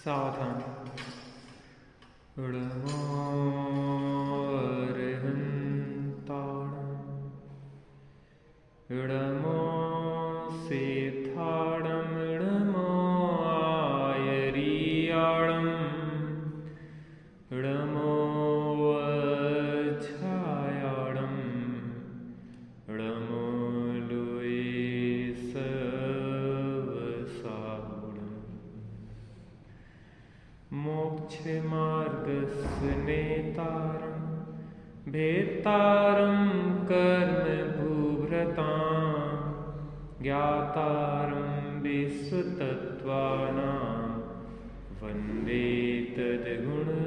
सावधान। इडमो सेथाडम इडमो आयरियाडम इडमो वज्झायाडम इडमो लुईसवसाडम मोक्ष मार्गस्य नेतारं भेत्तारं कर्म भूभृतां ज्ञातारं विश्वतत्त्वानां वन्दे तद्गुणलब्धे।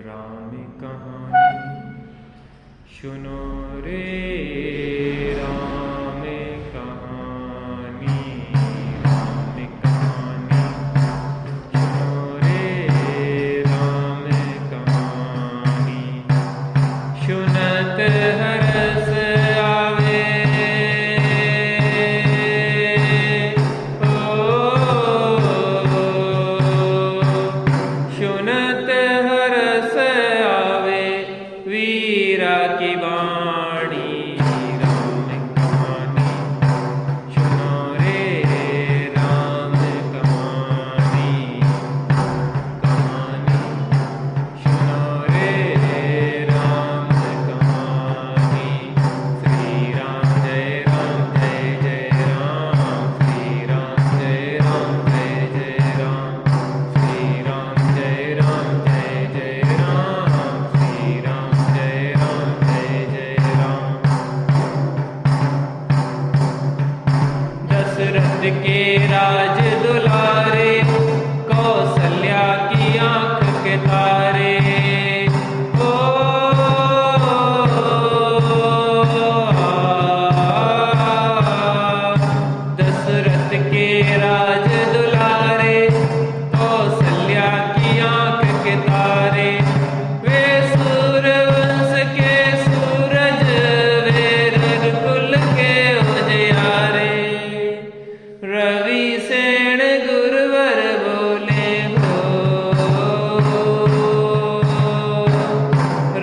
राम कहानी सुनो रे राम कहानी, राम कहानी सुनो रे राम कहानी। सुनत हरस आवे ओ सुनत हरस आवे वीरा की वाणी। राम कहानी सुनो रे राम कहानी, कहानी सुनो रे राम कहानी। श्री राम जय राम जय जय राम, श्री राम जय राम जय जय राम, श्री राम जय राम जय जय राम, श्री राम जय राम जय जय राम। दशरथ के राज दुलारे, कौसल्या की आंख के तारे। ओ दशरथ के राज दुलारे, कौसल्या की आंख के तारे। वे सूर्यवंश के सूरज, वे रघुकुल के उजियारे। रवि सेन गुरुवर बोले हो,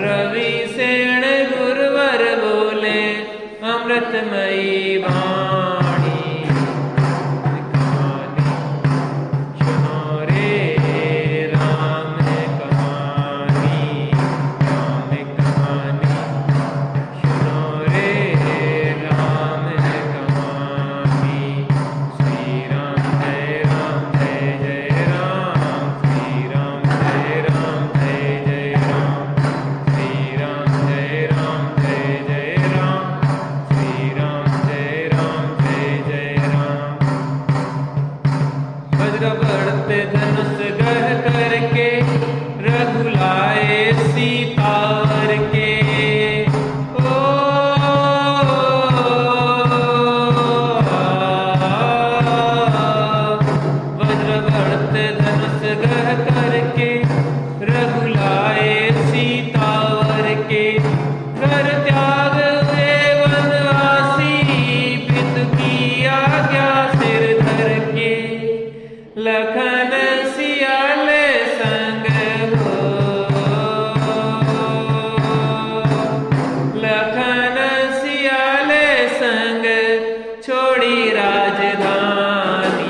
रवि सेन गुरुवर बोले अमृतमयी वाणी। कहानी सुनो रे राम कहानी, राम कहानी सुनो रे राम कहानी। श्री राम जय राम जय जय राम, श्री राम जय राम जय जय राम, श्री राम जय राम जय जय राम, श्री राम जय राम जय जय राम। वज्र बढ़ते धनुष गढ़ करके, रघुलाए सीतावर के। ओ वज्र बढ़ते धनुष गढ़ करके, रघुलाए सीतावर के। घर त्याग हुए वनवासी, पितु की आज्ञा सिर धर के। लखन सियाले संग हो, लखन सियाले संग छोड़ी राजधानी।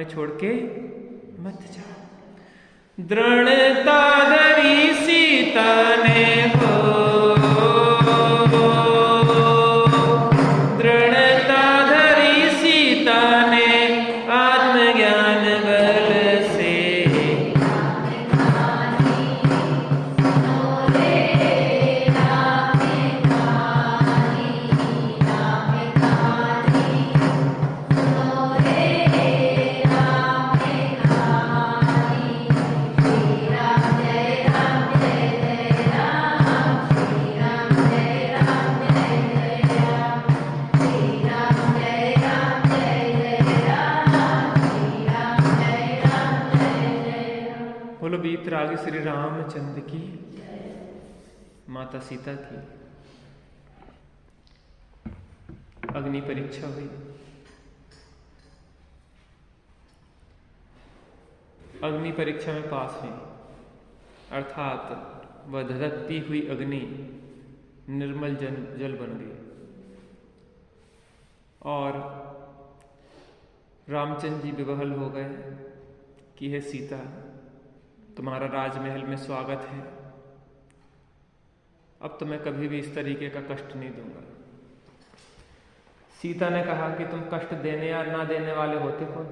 छोड़ के मत जाओ। दृढ़ता धरी सीता ने हो, दृढ़ता धरी सीता ने आत्मज्ञान बल से। बोलो बीतराग श्री रामचंद्र की, माता सीता की अग्नि परीक्षा हुई। अग्नि परीक्षा में पास हुई, अर्थात वह धधकती हुई अग्नि निर्मल जल बन गई। और रामचंद्र जी विवहल हो गए कि हे सीता, तुम्हारा राजमहल में स्वागत है, अब तो मैं कभी भी इस तरीके का कष्ट नहीं दूंगा। सीता ने कहा कि तुम कष्ट देने या ना देने वाले होते कौन?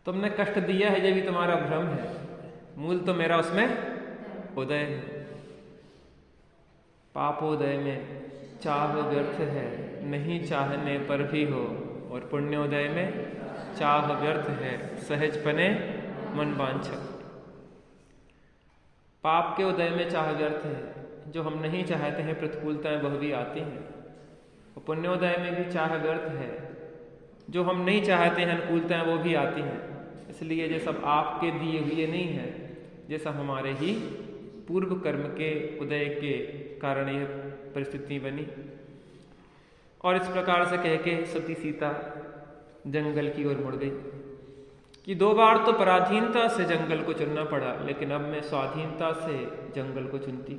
तुमने कष्ट दिया है, ये भी तुम्हारा भ्रम है, मूल तो मेरा उसमें उदय है। पापोदय में चाह व्यर्थ है, नहीं चाहने पर भी हो, और पुण्योदय में चाह व्यर्थ है, सहज पने मन वांछक। पाप के उदय में चाह व्यर्थ है, जो हम नहीं चाहते हैं प्रतिकूलताएं वह भी आती हैं। और पुण्योदय में भी चाह व्यर्थ है, जो हम नहीं चाहते हैं अनुकूलताएं वो भी आती हैं। इसलिए ये सब आपके दिए हुए नहीं है, जैसा हमारे ही पूर्व कर्म के उदय के कारण यह परिस्थिति बनी। और इस प्रकार से कह के सती सीता जंगल की ओर मुड़ गई कि 2 बार तो पराधीनता से जंगल को चुनना पड़ा, लेकिन अब मैं स्वाधीनता से जंगल को चुनती।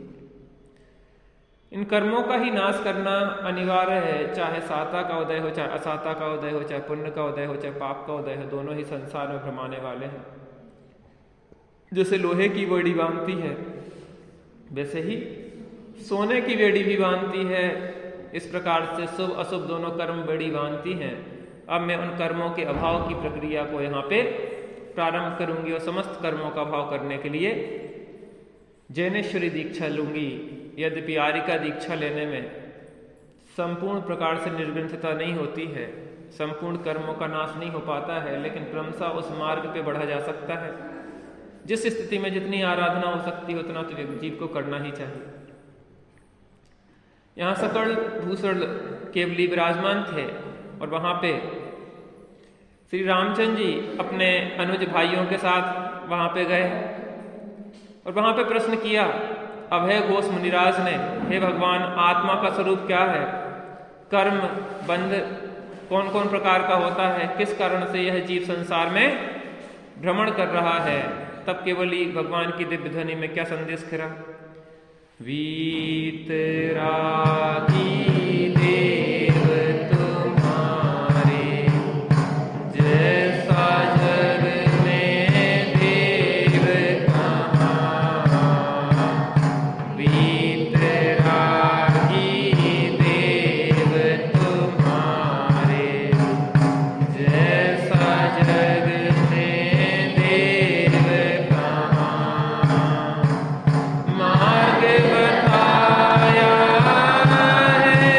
इन कर्मों का ही नाश करना अनिवार्य है, चाहे साता का उदय हो, चाहे असाता का उदय हो, चाहे पुण्य का उदय हो, चाहे पाप का उदय हो, दोनों ही संसार में भ्रमाने वाले हैं। जैसे लोहे की बेड़ी बांधती है, वैसे ही सोने की बेड़ी भी बांधती है। इस प्रकार से शुभ अशुभ दोनों कर्म बेड़ी बांधती हैं। अब मैं उन कर्मों के अभाव की प्रक्रिया को यहाँ पे प्रारंभ करूंगी और समस्त कर्मों का अभाव करने के लिए जैनेश्वरी दीक्षा लूंगी। यद्यपि आर्यिका दीक्षा लेने में संपूर्ण प्रकार से निर्ग्रंथता नहीं होती है, संपूर्ण कर्मों का नाश नहीं हो पाता है, लेकिन क्रमशः उस मार्ग पे बढ़ा जा सकता है। जिस स्थिति में जितनी आराधना हो सकती है उतना तो जीव को करना ही चाहिए। यहाँ सकल भूषण केवली विराजमान थे और वहां पे श्री रामचंद्र जी अपने अनुज भाइयों के साथ वहां पे गए और वहां पे प्रश्न किया अभय घोष मुनिराज ने, हे भगवान, आत्मा का स्वरूप क्या है? कर्म बंध कौन कौन प्रकार का होता है? किस कारण से यह जीव संसार में भ्रमण कर रहा है? तब केवल भगवान की दिव्य ध्वनि में क्या संदेश खिरा? वीतरागी देव तुम्हारे, जैसा जग में देव कहाँ। वीतरागी देव तुम्हारे, जैसा जग में देव कहाँ। मार्ग बताया है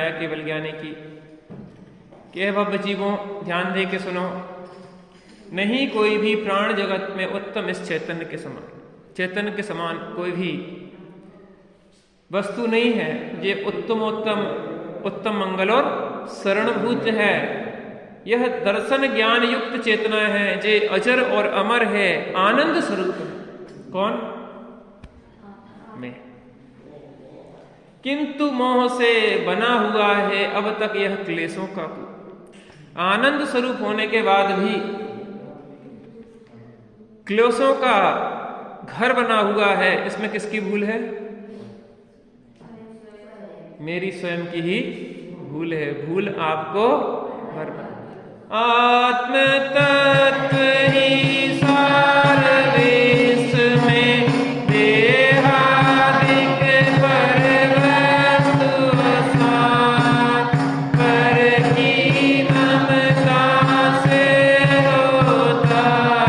समझाया केवल ज्ञानी की कि हे भव्य जीवों, ध्यान दे के सुनो, नहीं कोई भी प्राण जगत में उत्तम इस चैतन्य के समान, चैतन्य के समान कोई भी वस्तु नहीं है ये उत्तम मंगल और शरणभूत है। यह दर्शन ज्ञान युक्त चेतना है जे अजर और अमर है, आनंद स्वरूप है। कौन? मैं। किंतु मोह से बना हुआ है अब तक यह क्लेशों का कूप। आनंद स्वरूप होने के बाद भी क्लेशों का घर बना हुआ है। इसमें किसकी भूल है? मेरी स्वयं की ही भूल है। भूल आपको भर आत्म तत्व ही सार वेश में देहादिक पर वस्तु असार, पर की ममता से होता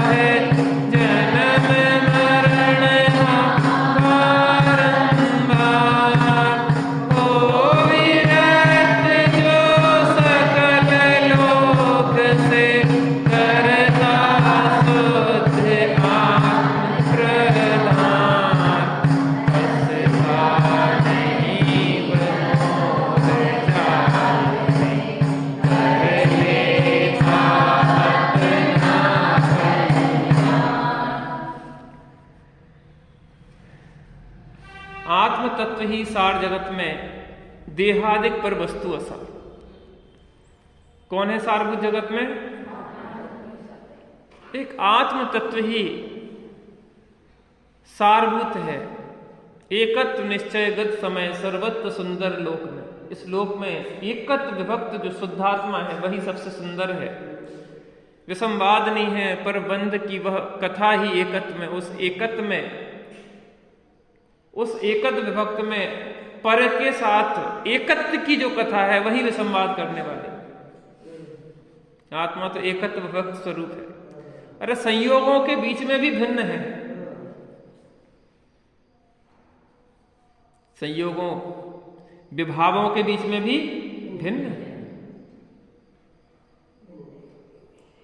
है जन्म मरण बारंबार। हो विरत जो सकल लोक से करता शुद्ध आत्म प्रधान, असता नहीं बनोद जाने, कर लेता अपना आत्म तत्व ही सार जगत में देहादिक पर वस्तु असार। कौन है सारभूत जगत में? एक आत्म तत्व ही सारभूत है। एकत्व निश्चयगत समय सर्वत्र सुंदर लोक में, इस लोक में एकत्व विभक्त जो शुद्धात्मा है वही सबसे सुंदर है। विसंवाद नहीं है, पर बंध की वह कथा ही एकत्व में, उस एकत्व विभक्त में पर के साथ एकत्व की जो कथा है वही विसंवाद करने वाली। आत्मा तो एकत्व विभक्त स्वरूप है। अरे संयोगों के बीच में भी भिन्न है। संयोगों विभावों के बीच में भी भिन्न है।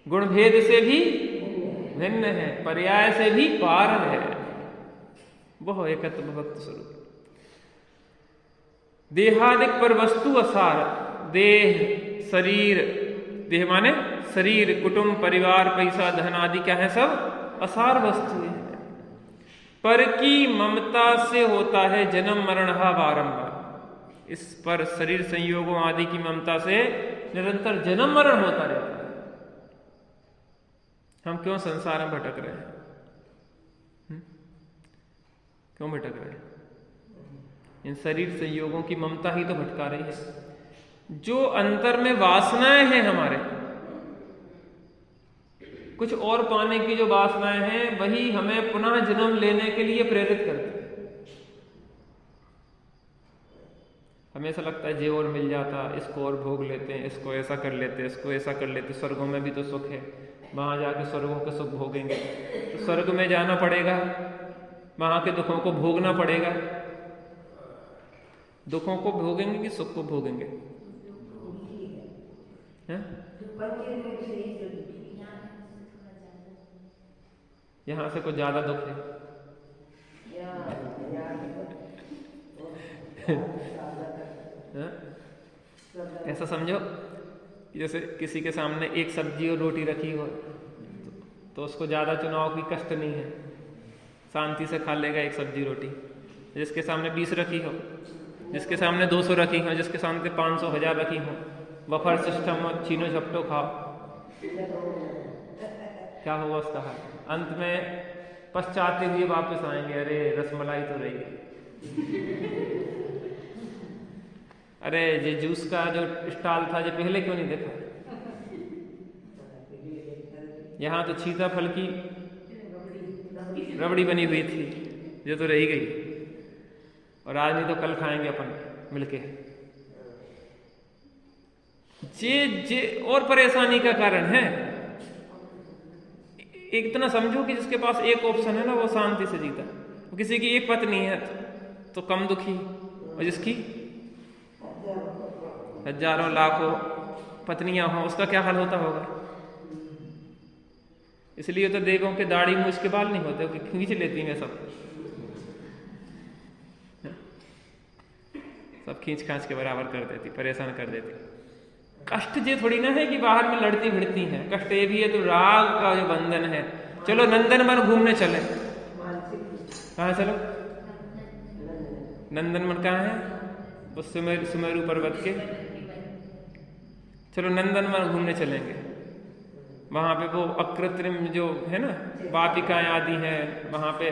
गुणभेद से भी भिन्न है, पर्याय से भी पार है। वह एकत्व विभक्त स्वरूप। देहादिक पर वस्तु असार, देह शरीर, देह माने शरीर, कुटुंब परिवार पैसा धन आदि क्या है? सब असार वस्तुएं हैं। पर की ममता से होता है जन्म मरण बारंबार। इस पर शरीर संयोगों आदि की ममता से निरंतर जन्म मरण होता रहता है। हम क्यों संसार में भटक रहे हैं? क्यों भटक रहे हैं? इन शरीर संयोगों की ममता ही तो भटका रही है। जो अंतर में वासनाएं हैं हमारे, कुछ और पाने की जो वासनाएं हैं वही हमें पुनः जन्म लेने के लिए प्रेरित करती है। हमें ऐसा लगता है जे और मिल जाता, इसको और भोग लेते हैं, इसको ऐसा कर लेते, इसको ऐसा कर लेते, स्वर्गों में भी तो सुख है, वहां जाके स्वर्गों के सुख भोगेंगे। तो स्वर्ग में जाना पड़ेगा, वहां के दुखों को भोगना पड़ेगा। दुखों को भोगेंगे कि सुख को भोगेंगे? यहां से कुछ ज्यादा दुख है। ऐसा समझो जैसे किसी के सामने एक सब्जी और रोटी रखी हो तो उसको ज्यादा चुनाव की कष्ट नहीं है, शांति से खा लेगा एक सब्जी रोटी। जिसके सामने 20 रखी हो, जिसके सामने 200 रखी हो, जिसके सामने 500 1000 रखी हो, बफर सिस्टम और छीनो झपटो खाओ, क्या होगा उसका हाल? अंत में पश्चाते हुए वापस आएंगे, अरे रसमलाई तो रही गई। अरे ये जूस का जो स्टॉल था जो पहले क्यों नहीं देखा? यहाँ तो सीता फल की रबड़ी बनी हुई थी, जो तो रही गई, और आज नहीं तो कल खाएंगे अपन मिलके। जे और परेशानी का कारण है। इतना समझो कि जिसके पास एक ऑप्शन है ना वो शांति से जीता। किसी की एक पत्नी है तो कम दुखी, और जिसकी हजारों लाखों पत्नियां हों, उसका क्या हाल होता होगा। इसलिए तो देवों के दाढ़ी मूछ के बाल नहीं होते, खींच लेती हैं सब खींच खांच के बराबर कर देती, परेशान कर देती। कष्ट ये थोड़ी ना है कि बाहर में लड़ती भिड़ती हैं, कष्ट ये भी है तो राग का जो बंधन है। चलो नंदनवन घूमने चले, कहाँ चलो, नंदनवन कहाँ है, उस सुमेरु पर्वत के, चलो नंदनवन घूमने चलेंगे। वहां पे वो अकृत्रिम जो है ना वाटिकाएं आदि हैं, वहां पे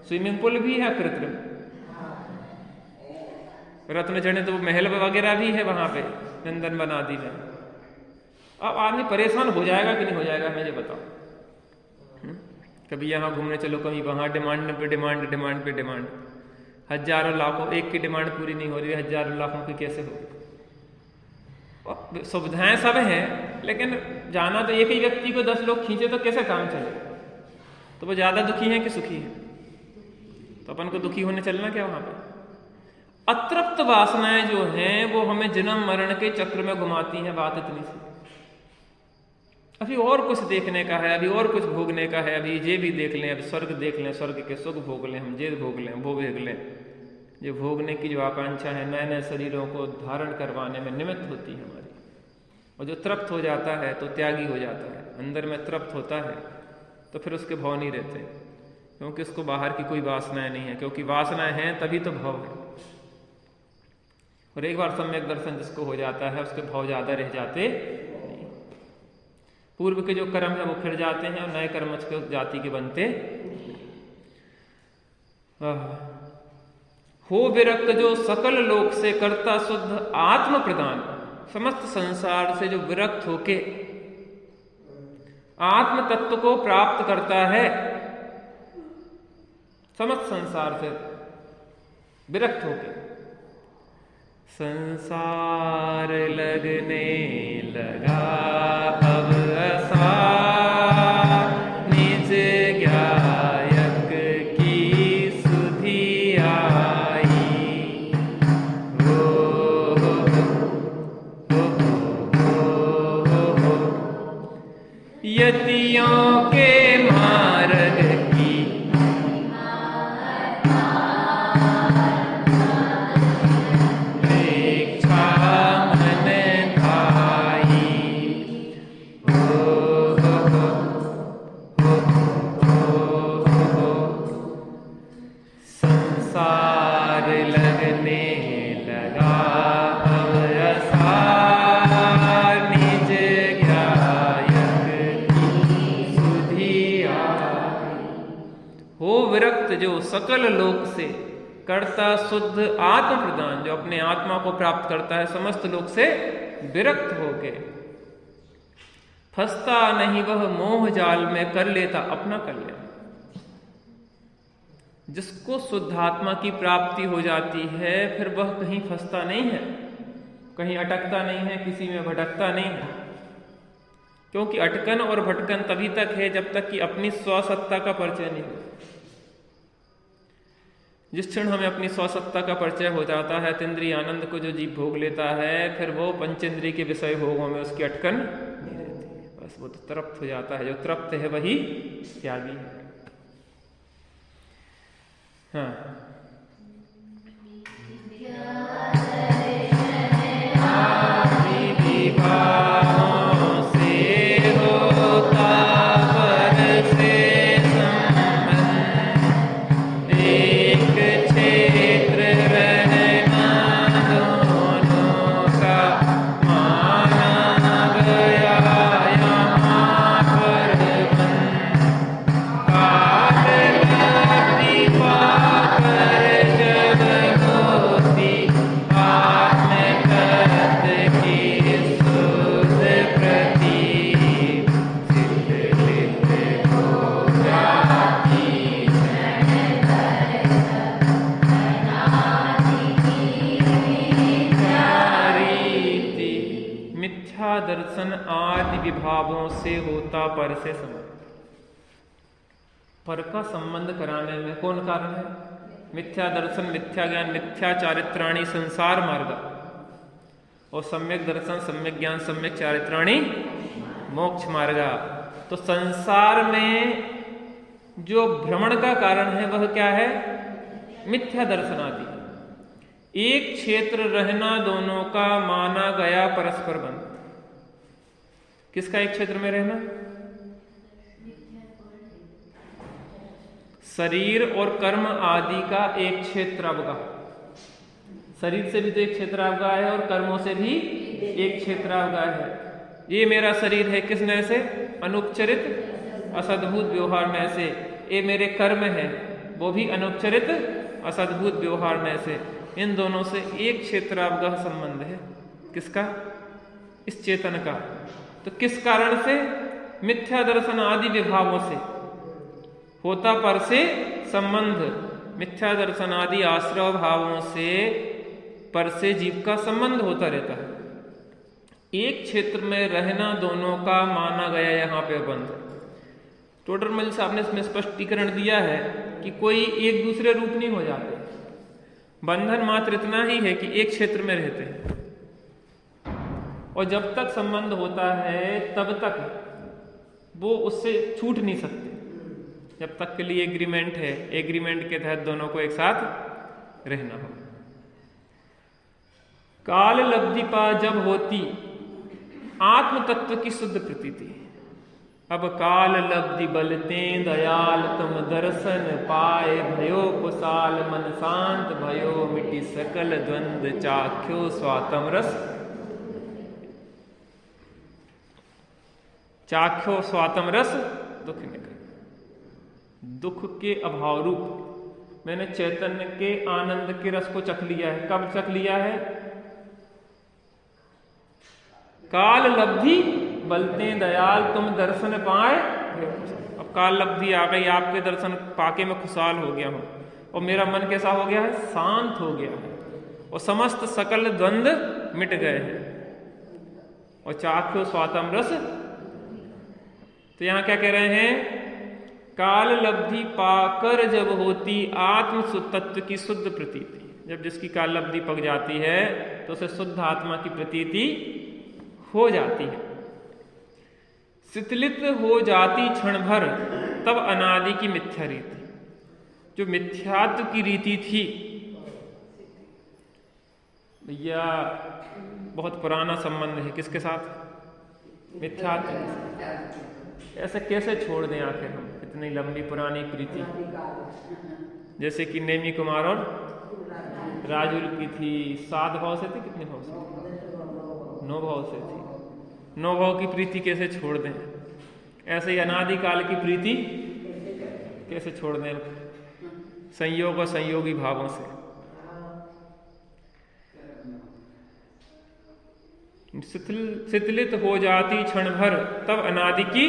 स्विमिंग पूल भी है अकृत्रिम, रत्न चढ़े तो महल वगैरह भी है वहां पे नंदनवन आदि में। अब आदमी परेशान हो जाएगा कि नहीं हो जाएगा, मुझे बताओ। कभी यहाँ घूमने चलो, कभी वहां, डिमांड पे डिमांड, डिमांड पे डिमांड, हजारों लाखों, एक की डिमांड पूरी नहीं हो रही, हजारों लाखों की कैसे हो। सुविधाएं सब हैं, लेकिन जाना तो एक ही व्यक्ति को 10 लोग खींचे तो कैसे काम चलेगा। तो वो ज्यादा दुखी है कि सुखी है, तो अपन को दुखी होने चलना क्या वहां पे। अतृप्त वासनाएं जो हैं वो हमें जन्म मरण के चक्र में घुमाती हैं। बात इतनी सी, अभी और कुछ देखने का है, अभी और कुछ भोगने का है, अभी ये भी देख लें, अभी स्वर्ग देख लें, स्वर्ग के सुख भोग लें, हम ये भोग लें, वो भोग लें। जो भोगने की जो आकांक्षा है नए नए शरीरों को धारण करवाने में निमित्त होती है हमारी। और जो तृप्त हो जाता है तो त्यागी हो जाता है, अंदर में तृप्त होता है तो फिर उसके भाव नहीं रहते, क्योंकि उसको बाहर की कोई वासनाएं नहीं है, क्योंकि वासनाएं हैं तभी तो भाव है। और एक बार सम्यक दर्शन जिसको हो जाता है उसके भाव ज्यादा रह जाते नहीं। पूर्व के जो कर्म है वो फिर जाते हैं और नए कर्म उसके जाति के बनते। हो विरक्त जो सकल लोक से करता शुद्ध आत्म प्रदान, समस्त संसार से जो विरक्त होके आत्म तत्व को प्राप्त करता है, समस्त संसार से विरक्त होके। संसार लगने लगा अब असार, निज गायक की सुधि आई। यतियों के मार्ग की जो सकल लोक से करता शुद्ध आत्म प्रदान, जो अपने आत्मा को प्राप्त करता है समस्त लोक से विरक्त होके। फंसता नहीं वह मोह जाल में, कर लेता अपना कल्याण। जिसको शुद्धात्मा की प्राप्ति हो जाती है फिर वह कहीं फंसता नहीं है, कहीं अटकता नहीं है, किसी में भटकता नहीं है। क्योंकि अटकन और भटकन तभी तक है जब तक कि अपनी स्वसत्ता का परिचय नहीं हो। जिस क्षण हमें अपनी स्वसत्ता का परिचय हो जाता है, तीन्द्रिय आनंद को जो जीव भोग लेता है, फिर वो पंचेंद्रिय के विषय भोगों में उसकी अटकन नहीं रहती है। बस वो तो तृप्त हो जाता है। जो तृप्त है वही त्यागी है। हाँ, दर्शन आदि विभावों से होता पर से संबंध। पर का संबंध कराने में कौन कारण है? मिथ्या दर्शन, मिथ्या ज्ञान, मिथ्या चारित्राणी संसार मार्ग। और सम्यक दर्शन, सम्यक ज्ञान, सम्यक चारित्राणि मोक्ष मार्गा। तो संसार में जो भ्रमण का कारण है वह क्या है? मिथ्या दर्शन आदि। एक क्षेत्र रहना दोनों का माना गया परस्पर बंध। किसका एक क्षेत्र में रहना? शरीर और कर्म आदि का एक क्षेत्र अवगाह। शरीर से भी तो एक क्षेत्र अवगाह है और कर्मों से भी एक क्षेत्र अवगाह है। ये मेरा शरीर है किस नय से? अनुपचरित असद्भुत व्यवहार नय से। ये मेरे कर्म है वो भी अनुपचरित असद्भुत व्यवहार नय से। इन दोनों से एक क्षेत्र अवगाह संबंध है। किसका? इस चेतन का। तो किस कारण से? मिथ्या दर्शन आदि विभावों से होता पर से संबंध। मिथ्या दर्शन आदि आश्रय भावों से पर से जीव का संबंध होता रहता है। एक क्षेत्र में रहना दोनों का माना गया यहाँ पे बंध। टोडरमल साहब ने इसमें स्पष्टीकरण दिया है कि कोई एक दूसरे रूप नहीं हो जाते। बंधन मात्र इतना ही है कि एक क्षेत्र में रहते हैं और जब तक संबंध होता है तब तक वो उससे छूट नहीं सकते। जब तक के लिए एग्रीमेंट है, एग्रीमेंट के तहत दोनों को एक साथ रहना हो। काल लब्धि पा जब होती आत्म तत्व की शुद्ध प्रतीति। अब काल लब्धि बलते दयाल तुम दर्शन पाए भयो कुशाल मन शांत भयो मिटी सकल द्वंद चाख्यो स्वातम रस। चाख्यो स्वातम रस दुख निकल। दुख के अभाव रूप मैंने चैतन्य के आनंद के रस को चख लिया है। कब चख लिया है? काल लब्धि बलते दयाल तुम दर्शन पाए। अब काल लब्धि आ गई, आपके दर्शन पाके मैं खुशहाल हो गया हूं और मेरा मन कैसा हो गया है? शांत हो गया है और समस्त सकल द्वंद मिट गए हैं। और चाख्यो स्वातम रस। तो यहां क्या कह रहे हैं? काल लब्धि पाकर जब होती आत्म तत्व की शुद्ध प्रतीति। जब जिसकी काल लब्धि पक जाती है तो उसे शुद्ध आत्मा की प्रतीति हो जाती है। शिथिलित हो जाती क्षण भर तब अनादि की मिथ्या रीति। जो मिथ्यात्व की रीति थी भैया, बहुत पुराना संबंध है किसके साथ? मिथ्यात्व। ऐसे कैसे छोड़ दें आखिर हम इतनी लंबी पुरानी प्रीति? जैसे कि नेमी कुमार और राजुल की थी। 7 भाव से थी, कितने भाव से? 9 भाव से थी। 9 भाव की प्रीति कैसे छोड़ दें? ऐसे ही अनादिकाल की प्रीति कैसे छोड़ दें? संयोग और संयोगी भावों से। शिथिलित हो जाती क्षण भर तब अनादि की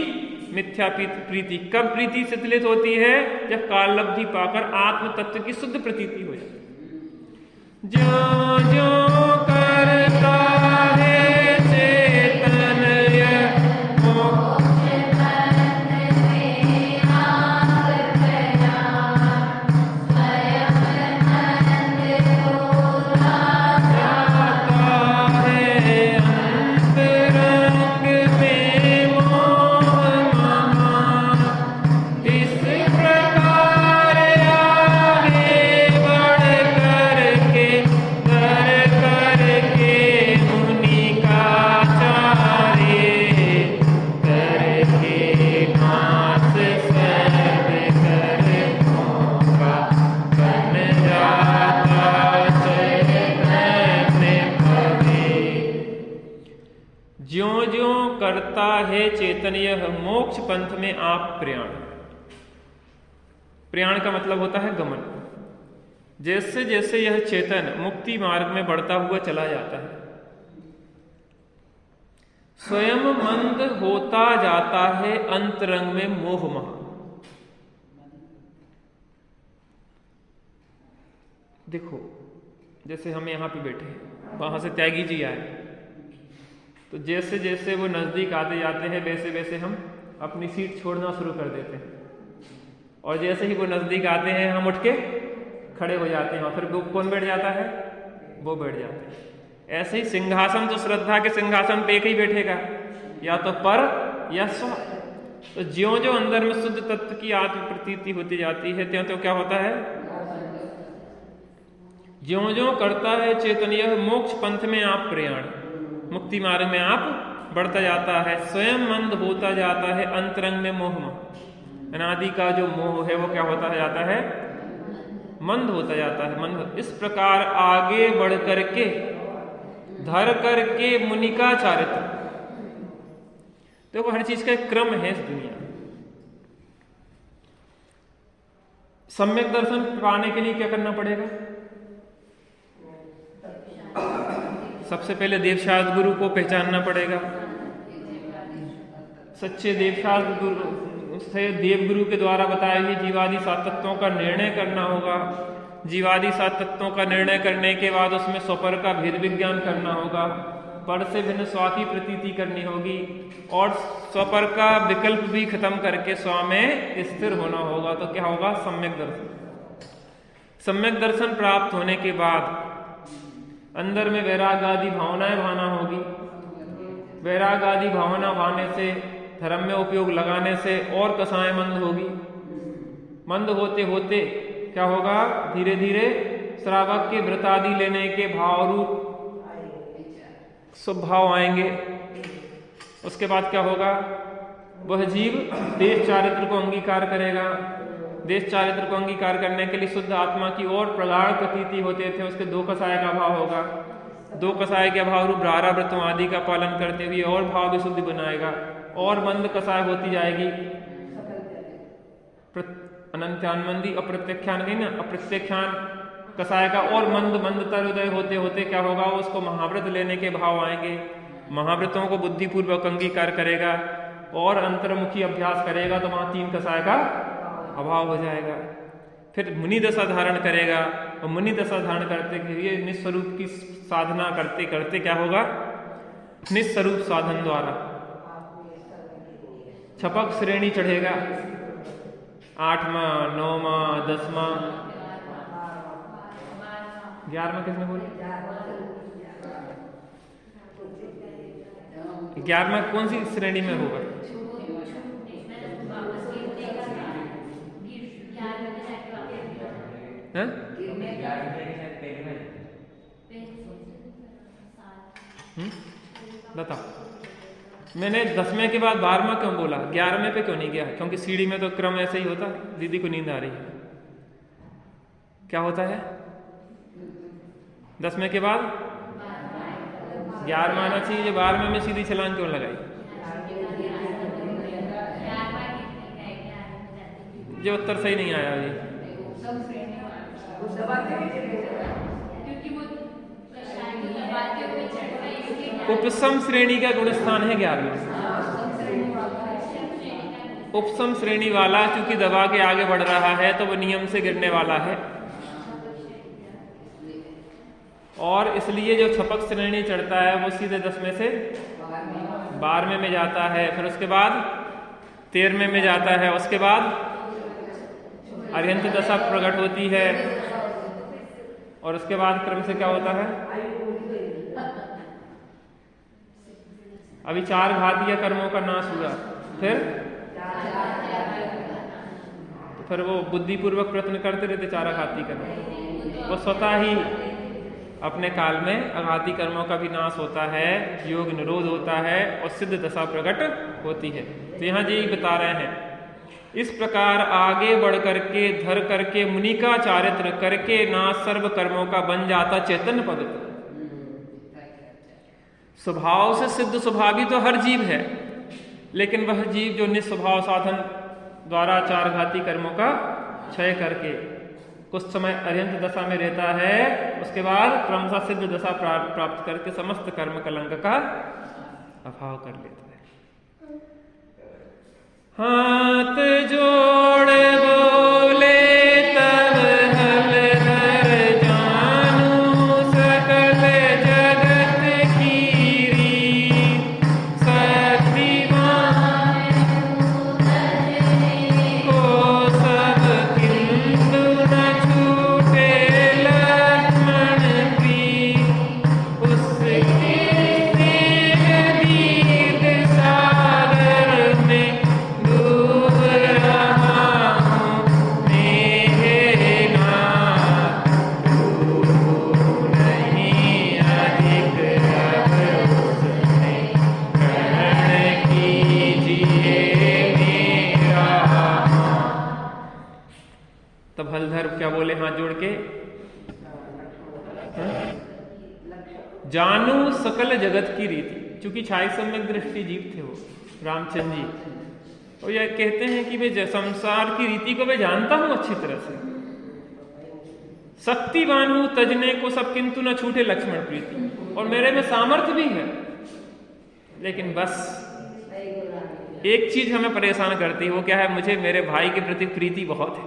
मिथ्या प्रीति। कब प्रीति शिथिलित होती है? जब काल लब्धि पाकर आत्म तत्व की शुद्ध प्रतीति हो जाती है। जो जो करता है चेतन करता है चेतन यह मोक्ष पंथ में आप प्रयाण। प्रयाण का मतलब होता है गमन। जैसे जैसे यह चेतन मुक्ति मार्ग में बढ़ता हुआ चला जाता है, स्वयं मंद होता जाता है अंतरंग में मोह महा। देखो जैसे हम यहां पे बैठे हैं, वहां से त्यागी जी आए, तो जैसे जैसे वो नजदीक आते जाते हैं वैसे वैसे हम अपनी सीट छोड़ना शुरू कर देते हैं, और जैसे ही वो नजदीक आते हैं हम उठ के खड़े हो जाते हैं, और फिर वो कौन बैठ जाता है? वो बैठ जाते हैं। ऐसे ही सिंहासन तो श्रद्धा के सिंहासन पे एक ही बैठेगा, या तो पर या स्व। तो ज्यों ज्यों अंदर में शुद्ध तत्व की आत्म प्रतीति होती जाती है, त्यों त्यों क्या होता है, ज्यों ज्यों करता है चेतन यह मोक्ष पंथ में आप प्रयाण, मुक्ति मार्ग में आप बढ़ता जाता है, स्वयं मंद होता जाता है अंतरंग में मोह। अनादि का जो मोह है वो क्या होता जाता है, मंद होता जाता है, मंद। इस प्रकार आगे बढ़ करके धर करके मुनि का चारित्र। देखो हर चीज का एक क्रम है इस दुनिया में। सम्यक दर्शन पाने के लिए क्या करना पड़ेगा, सबसे पहले देवशास्त्र गुरु को पहचानना पड़ेगा। सच्चे देवशास्त्र गुरु से देवगुरु के द्वारा बताए हुए जीवादि सात तत्वों का निर्णय करना होगा। जीवादि सात तत्वों का निर्णय करने के बाद उसमें स्वपर का भेद विज्ञान करना होगा, पर से भिन्न स्व की प्रतीति करनी होगी, और स्वपर का विकल्प भी खत्म करके स्व में स्थिर होना होगा। तो क्या होगा, सम्यक दर्शन। सम्यक दर्शन प्राप्त होने के बाद अंदर में वैराग आदि भावनाएं भाना होगी। वैराग आदि भावना भाने से, धर्म में उपयोग लगाने से और कसाएं मंद होगी। मंद होते होते क्या होगा, धीरे धीरे श्रावक के व्रत आदि लेने के भाव रूप स्वभाव आएंगे। उसके बाद क्या होगा, वह जीव देश चारित्र को अंगीकार करेगा। देश चारित्र को अंगीकार करने के लिए शुद्ध आत्मा की और प्रगाढ़ प्रतीति होते थे, उसके दो कसाय का भाव होगा। दो कसाय के भाव रूप 12 व्रतों आदि का पालन करते हुए और भाव विशुद्धि बनाएगा, और मंद कसाय होती जाएगी। अनंत्यानमंदी अप्रत्यख्यान गई ना, अप्रत्यख्यान कसाय का और मंदतर उदय होते होते क्या होगा, उसको महाव्रत लेने के भाव आएंगे। महाव्रतों को बुद्धिपूर्वक अंगीकार करेगा और अंतर्मुखी अभ्यास करेगा, तो वहां 3 कसाय का अभाव हो जाएगा। फिर मुनि दशा धारण करेगा, और मुनि दशा धारण करते हुए निस्वरूप की साधना करते करते क्या होगा, निस्वरूप साधन द्वारा छपक श्रेणी चढ़ेगा। 8वां, 9वां, 10वां, 11वां किसने बोला, 11वां कौन सी श्रेणी में होगा, बता। मैंने 10वें के बाद 12वां क्यों बोला, 11वें पे क्यों नहीं गया, क्योंकि सीढ़ी में तो क्रम ऐसे ही होता। दीदी को नींद आ रही है, क्या होता है 10वें के बाद 11वां आना चाहिए। 12वें में सीधी छलांग क्यों लगाई, जो उत्तर सही नहीं आया अभी। उपसम श्रेणी का गुणस्थान है 11वें। उपसम श्रेणी वाला क्योंकि दबा के आगे बढ़ रहा है, तो वो नियम से गिरने वाला है, और इसलिए जो छपक श्रेणी चढ़ता है वो सीधे 10वें से 12वें में जाता है। फिर उसके बाद 13वें में जाता है, उसके बाद अर्यंत दशा प्रकट होती है, और उसके बाद क्रम से क्या होता है, अभी 4 घातीय कर्मों का नाश हुआ। फिर वो बुद्धिपूर्वक प्रयत्न करते रहते 4 अघाती कर्म, वो स्वतः ही अपने काल में अघाती कर्मों का भी नाश होता है, योग निरोध होता है, और सिद्ध दशा प्रकट होती है। तो यहाँ जी बता रहे हैं, इस प्रकार आगे बढ़ करके धर करके मुनि का चारित्र करके नाश सर्व कर्मों का बन जाता चैतन्य पवित्र। स्वभाव से सिद्ध स्वभावी तो हर जीव है, लेकिन वह जीव जो निस्वभाव साधन द्वारा 4 घाती कर्मों का क्षय करके कुछ समय अर्यंत दशा में रहता है, उसके बाद क्रमशः सिद्ध दशा प्राप्त करके समस्त कर्म कलंक का अभाव कर लेता है। हाथ जोड़ बोले तब हल हर जानू सकल जगत कीरी, शक्तिमान को सब किंतु न छूटे लक्ष्मण की, उस जानू सकल जगत की रीति, चूंकि 26 सम्यक दृष्टि जीव थे वो रामचंद्र जी, और यह कहते हैं कि मैं संसार की रीति को मैं जानता हूं अच्छी तरह से। शक्तिवान हूं तजने को सब किंतु न छूटे लक्ष्मण प्रीति, और मेरे में सामर्थ्य भी है, लेकिन बस एक चीज हमें परेशान करती है, वो क्या है, मुझे मेरे भाई के प्रति प्रीति बहुत है।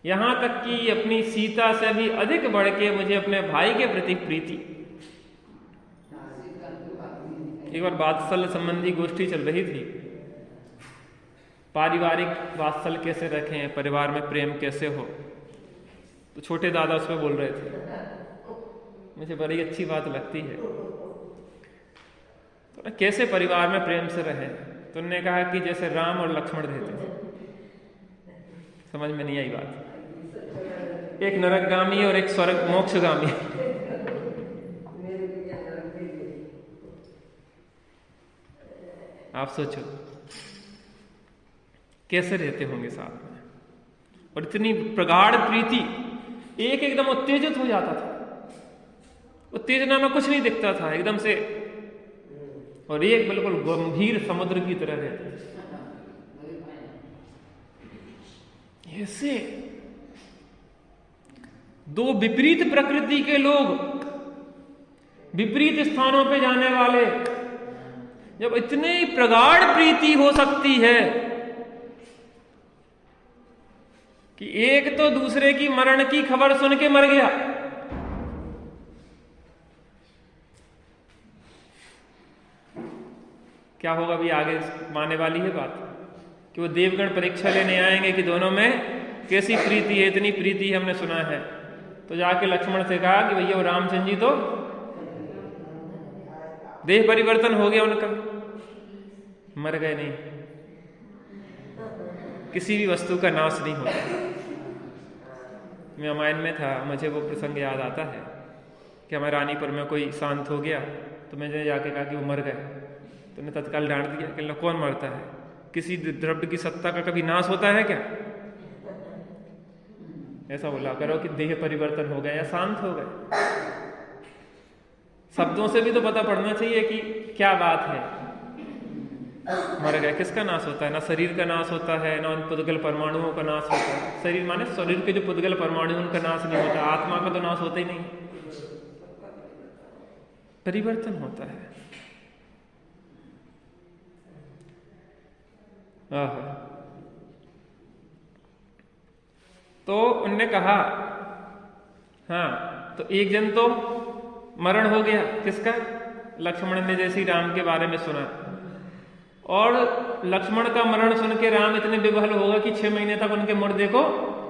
यहां तक कि अपनी सीता से भी अधिक बढ़ के मुझे अपने भाई के प्रति प्रीति। एक बार वात्सल्य संबंधी गोष्ठी चल रही थी, पारिवारिक वात्सल्य कैसे रखें, परिवार में प्रेम कैसे हो, तो छोटे दादा उसमें बोल रहे थे, मुझे बड़ी अच्छी बात लगती है, तो कैसे परिवार में प्रेम से रहे, तो उन्होंने कहा कि जैसे राम और लक्ष्मण रहते थे। समझ में नहीं आई बात, एक नरकगामी और एक स्वर्ग मोक्षगामी। आप सोचो कैसे रहते होंगे साथ में, और इतनी प्रगाढ़ प्रीति, एक एकदम उत्तेजित हो जाता था, उत्तेजना में कुछ नहीं दिखता था एकदम से, और एक बिल्कुल गंभीर समुद्र की तरह रहते। ऐसे दो विपरीत प्रकृति के लोग, विपरीत स्थानों पे जाने वाले, जब इतनी प्रगाढ़ प्रीति हो सकती है कि एक तो दूसरे की मरण की खबर सुन के मर गया, क्या होगा अभी आगे माने वाली है बात, कि वो देवगण परीक्षा लेने आएंगे कि दोनों में कैसी प्रीति है। इतनी प्रीति हमने सुना है, तो जाके लक्ष्मण से कहा कि भैया वो रामचंद्र जी तो देह परिवर्तन हो गया उनका, मर गए नहीं, किसी भी वस्तु का नाश नहीं होता। मैं रामायण में था, मुझे वो प्रसंग याद आता है कि हमारे रानीपुर में कोई शांत हो गया, तो मैंने जाके कहा कि वो मर गए, तो उन्हें तत्काल डांट दिया कि कौन मरता है, किसी द्रव्य की सत्ता का कभी नाश होता है क्या, ऐसा बोला करो कि देह परिवर्तन हो गया या शांत हो गए। शब्दों से भी तो पता पड़ना चाहिए कि क्या बात है, मर गए, किसका नाश होता है, ना शरीर का नाश होता है, ना उन पुद्गल परमाणुओं का नाश होता है। शरीर माने शरीर के जो पुद्गल परमाणु उनका नाश नहीं होता, आत्मा का तो नाश होता ही नहीं, परिवर्तन होता है। तो उनने कहा हाँ, तो एक जन तो मरण हो गया, किसका, लक्ष्मण ने जैसे ही राम के बारे में सुना, और लक्ष्मण का मरण सुन के राम इतने विवल होगा कि 6 महीने तक उनके मुर्दे को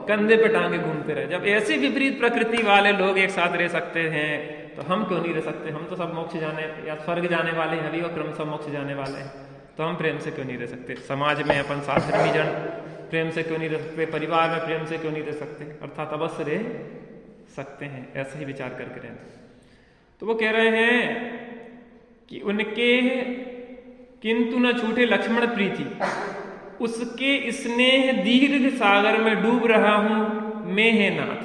कंधे पे टांगे घूमते रहे। जब ऐसी विपरीत प्रकृति वाले लोग एक साथ रह सकते हैं, तो हम क्यों नहीं रह सकते? हम तो सब मोक्ष जाने या स्वर्ग जाने वाले हैं, अभी और क्रमशः मोक्ष जाने वाले हैं, तो हम प्रेम से क्यों नहीं रह सकते? समाज में अपन साधर्मी जन प्रेम से क्यों नहीं रह सकते? परिवार में प्रेम से क्यों नहीं रह सकते? अर्थात अवश्य रह सकते हैं, ऐसे ही विचार करके रहते। तो वो कह रहे हैं कि उनके किंतु न छूटे लक्ष्मण प्रीति, उसके स्नेह दीर्घ सागर में डूब रहा हूं मैं है नाथ।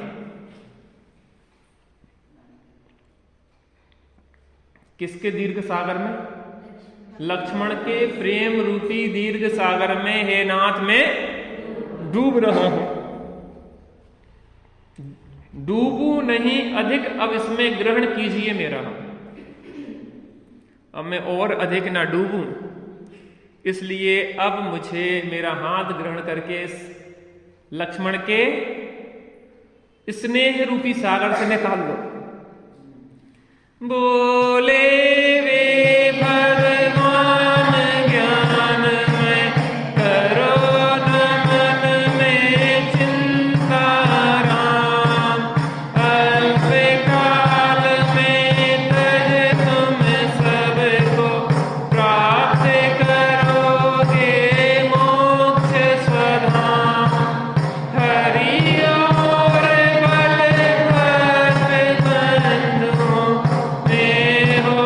किसके दीर्घ सागर में? लक्ष्मण के प्रेम रूपी दीर्घ सागर में हे नाथ मैं डूब रहा हूं। डूबू नहीं अधिक, अब इसमें ग्रहण कीजिए मेरा। अब मैं और अधिक ना डूबूं, इसलिए अब मुझे मेरा हाथ ग्रहण करके इस लक्ष्मण के स्नेह रूपी सागर से निकाल लो। बोले वे भगवान ज्ञान में करो न मन में चिंता राम, अल्प काल में तज तुम सबको प्राप्त करोगे मोक्ष स्वधाम। हरि और बल भक्त बंधु में हो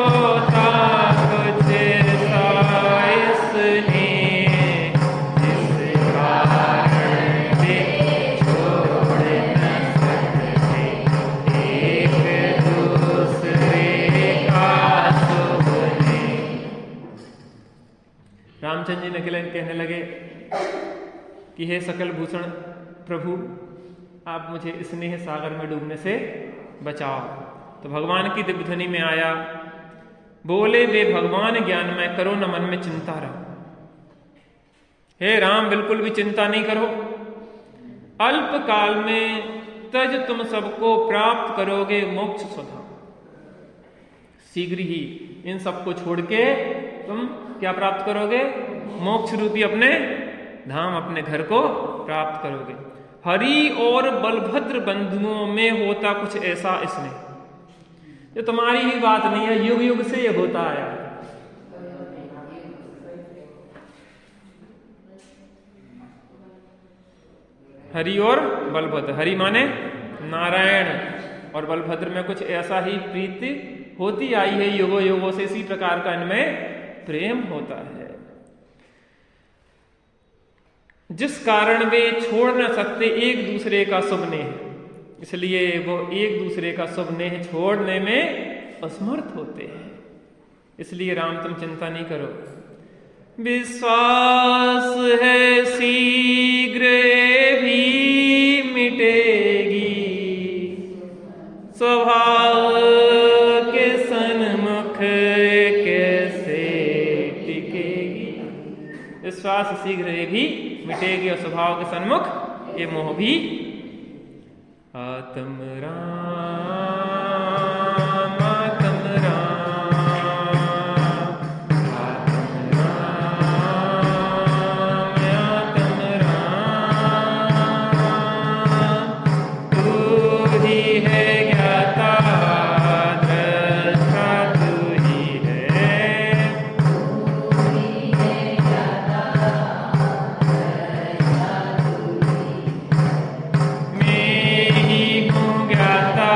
रामचंद्र जी ने कहने लगे कि हे सकल भूषण प्रभु, आप मुझे स्नेह सागर में डूबने से बचाओ। तो भगवान की दिव्य ध्वनि में आया, बोले वे भगवान ज्ञान में करो न मन में चिंता रहो। हे राम, बिल्कुल भी चिंता नहीं करो, अल्प काल में तज तुम सबको प्राप्त करोगे मोक्ष सुधाम। शीघ्र ही इन सबको छोड़ के तुम क्या प्राप्त करोगे? मोक्ष रूपी अपने धाम, अपने घर को प्राप्त करोगे। हरि और बलभद्र बंधुओं में होता कुछ ऐसा स्नेह, ये तुम्हारी ही बात नहीं है, युग युग से ये होता आया है। हरि और बलभद्र, हरि माने नारायण, और बलभद्र में कुछ ऐसा ही प्रीति होती आई है युगों युगों से, इसी प्रकार का इनमें प्रेम होता है, जिस कारण वे छोड़ न सकते एक दूसरे का शुभ नेह, इसलिए वो एक दूसरे का शुभ नेह छोड़ने में असमर्थ होते हैं। इसलिए राम, तुम चिंता नहीं करो, विश्वास है शीघ्र भी मिटेगी, स्वभाव के सन्मुख कैसे टिकेगी। विश्वास शीघ्र भी मिटेगी और स्वभाव के सन्मुख ये मोह भी। आत्म राम आत्म राम आत्म राम, तू ही है ज्ञाता दृष्टा, तू ही है, मैं ही हूँ ज्ञाता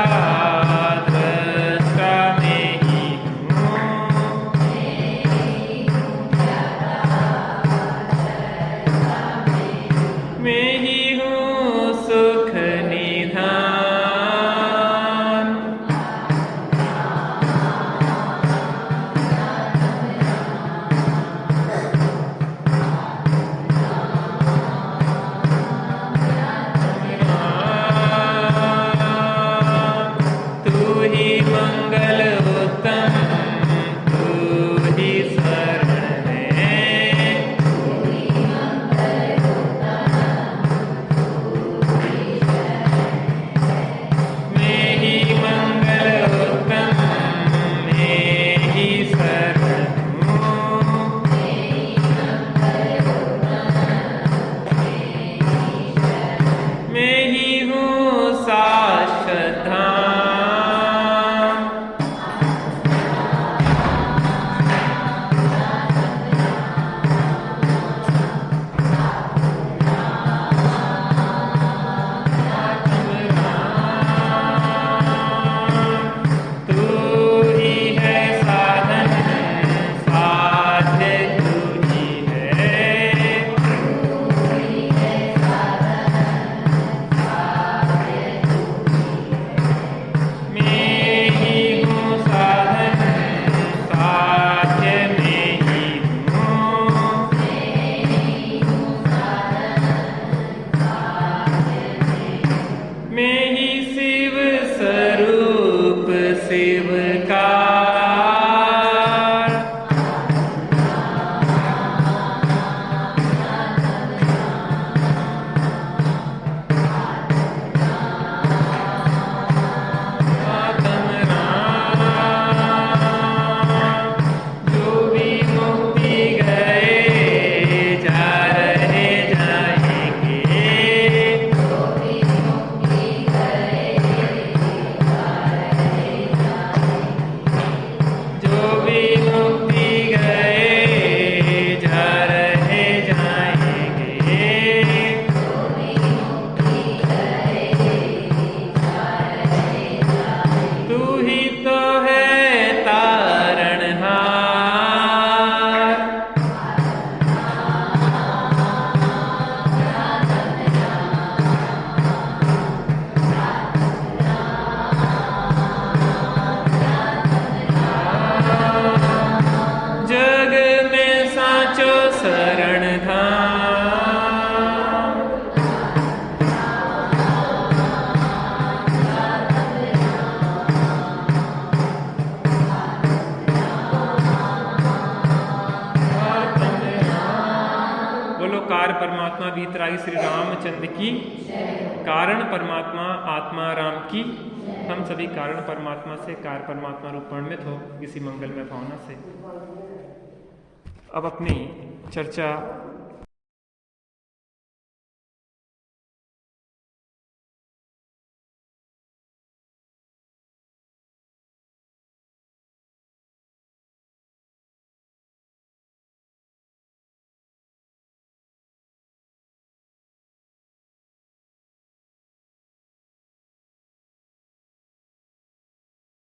वीतरागी श्री रामचंद्र की, कारण परमात्मा आत्मा राम की। हम सभी कारण परमात्मा से कार्य परमात्मा रूप परिणित हो इसी मंगलमय भावना से। अब अपनी चर्चा